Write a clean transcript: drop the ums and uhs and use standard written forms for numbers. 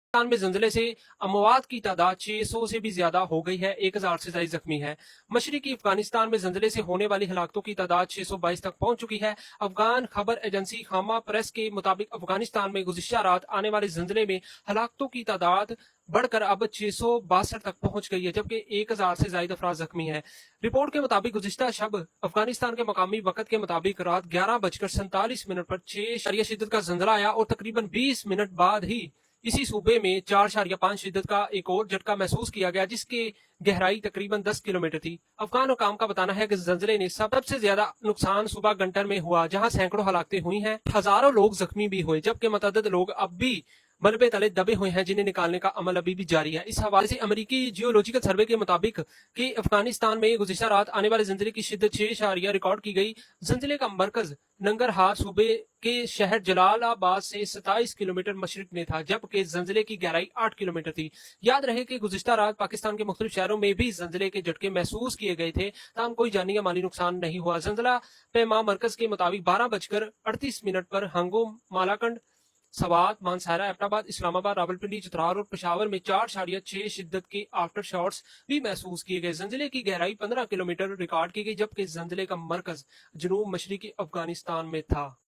पाकिस्तान में जंजले से अमवात की तादाद 600 से भी ज्यादा हो गई है, 1000 से ज्यादा जख्मी है। मशरकी अफगानिस्तान में जंजले से होने वाली हलाकतों की तादाद 622 तक पहुंच चुकी है। अफगान खबर एजेंसी खामा प्रेस के मुताबिक अफगानिस्तान में गुज़िश्ता रात आने वाले जंजले में हलाकतों की तादाद बढ़कर अब 662 तक पहुंच गई है, जबकि 1000 से ज्यादा अफराद जख्मी हैं। रिपोर्ट के मुताबिक गुज़िश्ता शब अफगानिस्तान के मकामी वक्त के मुताबिक रात 11:47 पर 6 शिद्दत का जंजला आया और तकरीबन 20 मिनट बाद ही इसी सूबे में 4.5 शिद्दत का एक और झटका महसूस किया गया, जिसकी गहराई तकरीबन 10 किलोमीटर थी। अफगान हुकाम का बताना है कि जंजले ने सबसे ज्यादा नुकसान सुबह गंटर में हुआ, जहां सैकड़ों हलाकतें हुई हैं, हजारों लोग जख्मी भी हुए, जबकि मतअद्दद लोग अब भी मलबे तले दबे हुए हैं, जिन्हें निकालने का अमल अभी भी जारी है। इस हवाले से अमेरिकी जियोलॉजिकल सर्वे के मुताबिक कि अफगानिस्तान में गुज़िश्ता रात आने वाले जंजले की शिद्दत 6 रिकॉर्ड की गई। जंजले का मरकज नंगरहार सूबे के शहर जलालाबाद से 27 किलोमीटर मशरिक में था, जबकि जंजले की गहराई 8 किलोमीटर थी। याद रहे कि गुज़िश्ता रात पाकिस्तान के मुख्तलिफ शहरों में भी जंजले के झटके महसूस किए गए थे, ताहम कोई जानी या माली नुकसान नहीं हुआ। जंजला पैमा मरकज के मुताबिक 12:38 पर हंगो, मालाकंड, सवात, मानसहरा, एबटाबाद, इस्लामाबाद, रावलपिंडी, चित्राल और पेशावर में 4.6 शिद्दत के आफ्टर शॉट्स भी महसूस किए गए। जंजले की गहराई 15 किलोमीटर रिकॉर्ड की गई, जबकि जंजले का मरकज जनूब मशरिकी अफगानिस्तान में था।